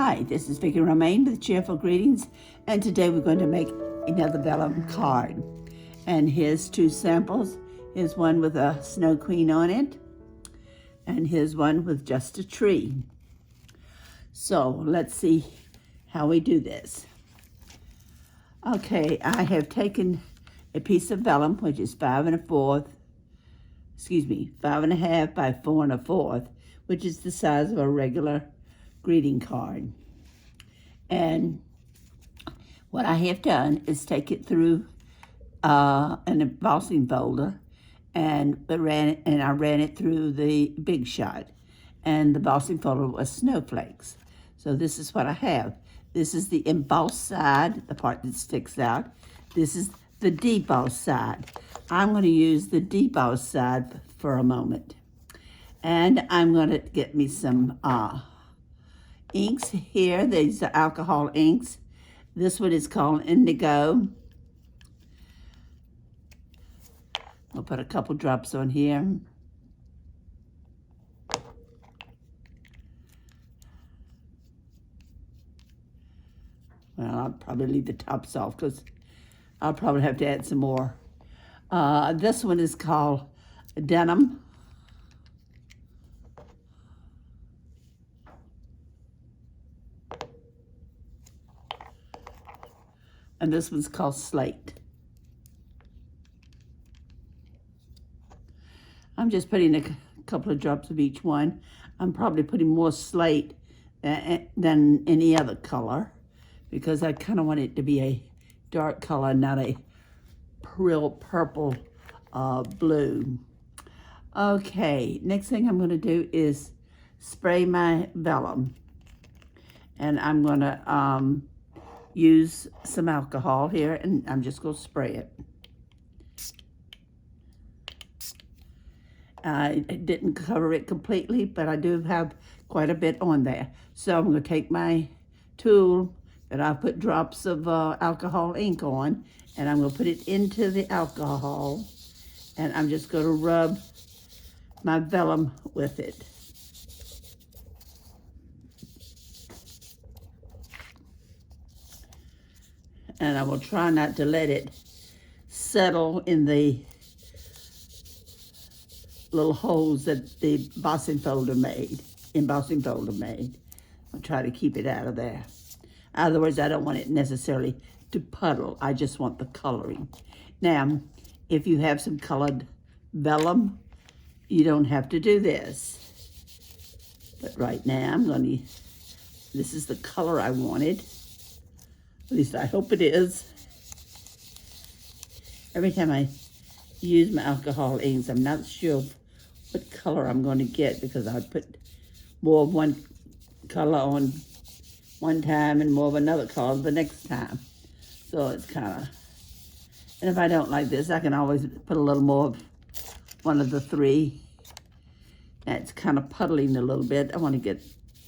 Hi, this is Vicki Romaine with Cheerful Greetings, and today we're going to make another vellum card. And here's two samples. Here's one with a snow queen on it, and here's one with just a tree. So let's see how we do this. Okay, I have taken a piece of vellum, which is 5 1/4 by 4 1/4, which is the size of a regular greeting card. And what I have done is take it through an embossing folder, and I ran it through the Big Shot, and the embossing folder was snowflakes. So this is what I have. This is the embossed side, the part that sticks out. This is the debossed side. I'm going to use the debossed side for a moment. And I'm going to get me some inks here. These are alcohol inks. This one is called Indigo. I'll put a couple drops on here. Well, I'll probably leave the tops off because I'll probably have to add some more. This one is called Denim. And this one's called Slate. I'm just putting a couple of drops of each one. I'm probably putting more Slate than any other color because I kind of want it to be a dark color, not a real purple blue. Okay, next thing I'm going to do is spray my vellum. And I'm going to use some alcohol here, and I'm just going to spray it. I didn't cover it completely, but I do have quite a bit on there. So I'm going to take my tool that I put drops of alcohol ink on, and I'm going to put it into the alcohol, and I'm just going to rub my vellum with it. And I will try not to let it settle in the little holes that the embossing folder made. I'll try to keep it out of there. In other words, I don't want it necessarily to puddle. I just want the coloring. Now, if you have some colored vellum, you don't have to do this. But right now, this is the color I wanted. At least I hope it is. Every time I use my alcohol inks, I'm not sure what color I'm going to get because I put more of one color on one time and more of another color the next time. So it's kind of, and if I don't like this, I can always put a little more of one of the three. That's kind of puddling a little bit. I want to get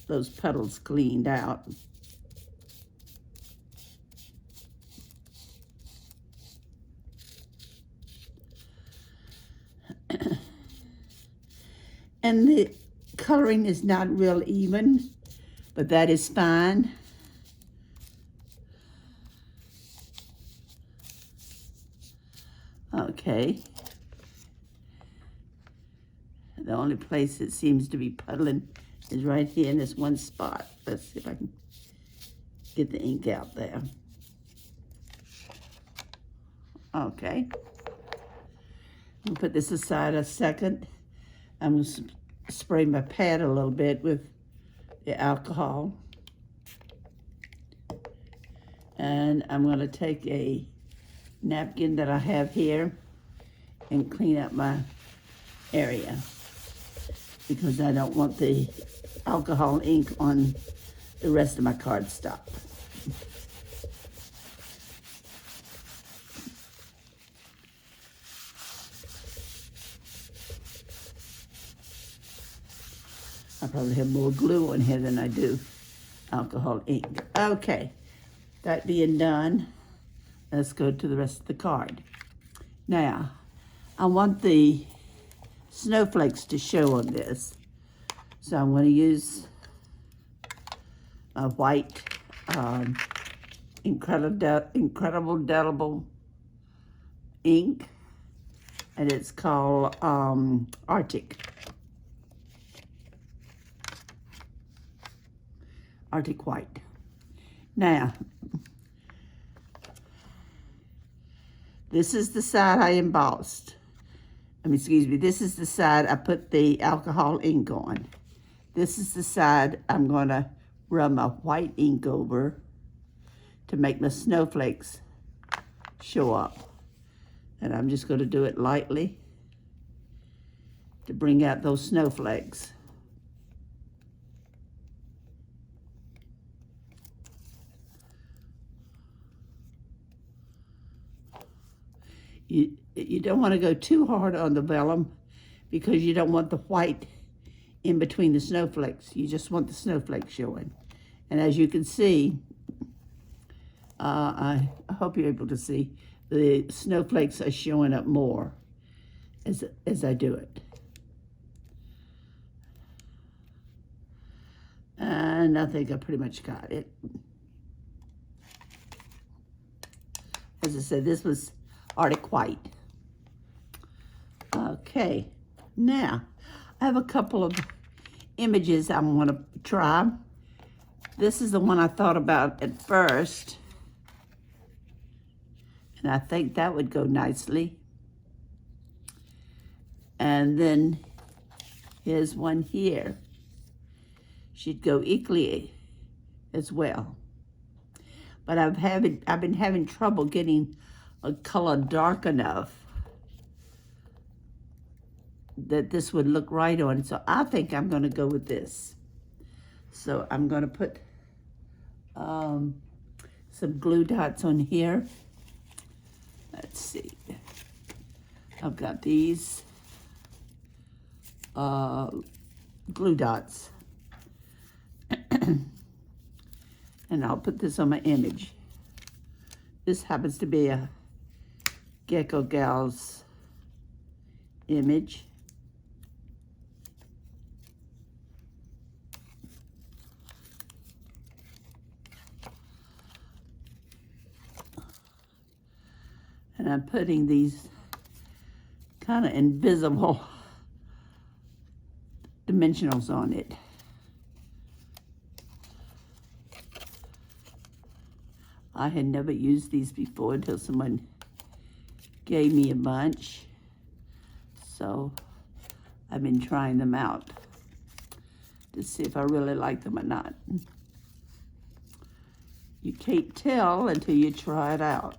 those puddles cleaned out. And the coloring is not real even, but that is fine. Okay. The only place it seems to be puddling is right here in this one spot. Let's see if I can get the ink out there. Okay. I'll put this aside a second. I'm going to spray my pad a little bit with the alcohol. And I'm going to take a napkin that I have here and clean up my area because I don't want the alcohol ink on the rest of my cardstock. I probably have more glue on here than I do alcohol ink. Okay, that being done, let's go to the rest of the card. Now, I want the snowflakes to show on this. So I'm going to use a white incredible indelible ink, and it's called Arctic White. Now, this is the side I embossed. Excuse me, this is the side I put the alcohol ink on. This is the side I'm going to rub my white ink over to make my snowflakes show up. And I'm just going to do it lightly to bring out those snowflakes. You don't want to go too hard on the vellum because you don't want the white in between the snowflakes. You just want the snowflakes showing. And as you can see, I hope you're able to see, the snowflakes are showing up more as I do it. And I think I pretty much got it. As I said, this was Arctic White. Okay, now I have a couple of images I want to try. This is the one I thought about at first, and I think that would go nicely. And then here's one here. She'd go equally as well. But I've been having trouble getting a color dark enough that this would look right on. So I think I'm going to go with this. So I'm going to put some glue dots on here. Let's see. I've got these glue dots. And I'll put this on my image. This happens to be a Gecko Gal's image. And I'm putting these kind of invisible dimensionals on it. I had never used these before until someone gave me a bunch. So I've been trying them out to see if I really like them or not. You can't tell until you try it out.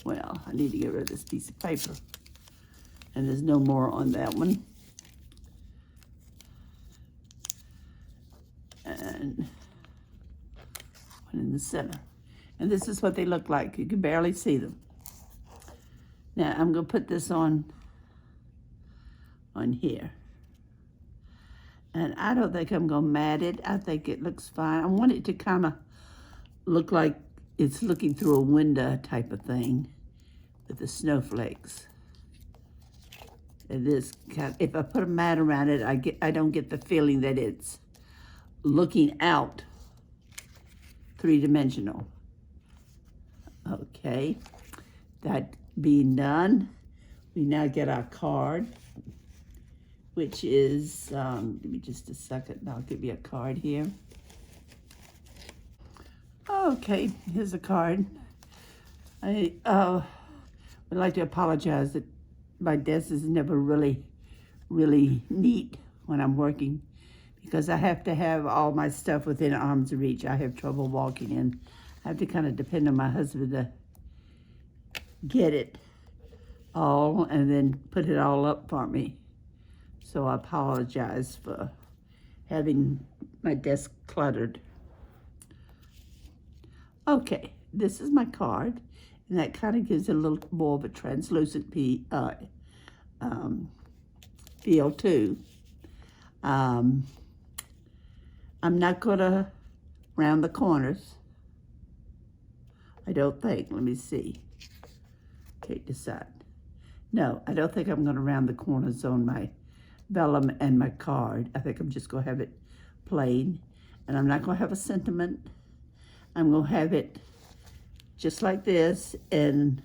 Well, I need to get rid of this piece of paper. And there's no more on that one. And one in the center. And this is what they look like. You can barely see them. Now I'm going to put this on here. And I don't think I'm going to mat it. I think it looks fine. I want it to kind of look like it's looking through a window type of thing with the snowflakes. And this kind, if I put a mat around it, I don't get the feeling that it's looking out three-dimensional. Okay, that being done, we now get our card, which is, give me just a second, and I'll give you a card here. Okay, here's a card. I would like to apologize that my desk is never really neat when I'm working, because I have to have all my stuff within arm's reach. I have trouble walking in. I have to kind of depend on my husband to get it all and then put it all up for me. So I apologize for having my desk cluttered. Okay, this is my card, and that kind of gives it a little more of a translucent feel too. I'm not gonna round the corners. I don't think. Let me see. Can't decide. No, I don't think I'm gonna round the corners on my vellum and my card. I think I'm just gonna have it plain, and I'm not going to have a sentiment. I'm going to have it just like this, and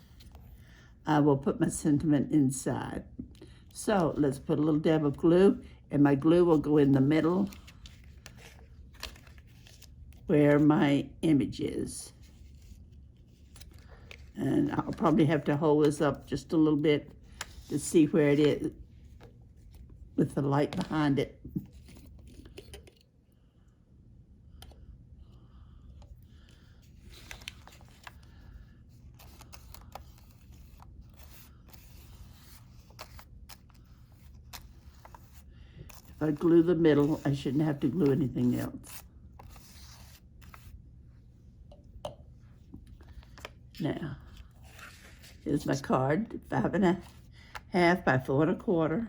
I will put my sentiment inside. So let's put a little dab of glue, and my glue will go in the middle where my image is. And I'll probably have to hold this up just a little bit to see where it is with the light behind it. If I glue the middle, I shouldn't have to glue anything else. Now, here's my card, 5.5 by 4.25.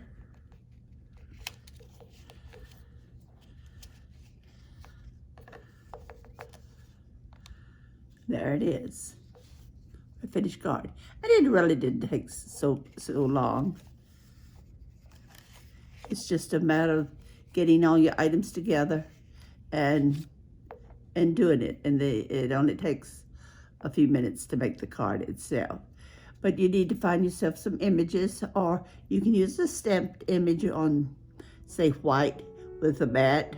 There it is, a finished card. And it really didn't take so long. It's just a matter of getting all your items together and doing it. And it only takes a few minutes to make the card itself. But you need to find yourself some images, or you can use a stamped image on, say, white with a mat.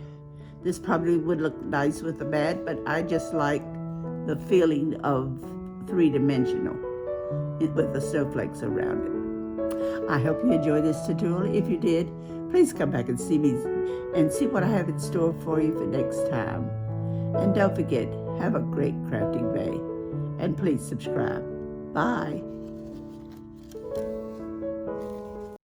This probably would look nice with a mat, but I just like the feeling of three-dimensional with the snowflakes around it. I hope you enjoyed this tutorial. If you did, please come back and see me and see what I have in store for you for next time. And don't forget, have a great crafting day. And please subscribe. Bye.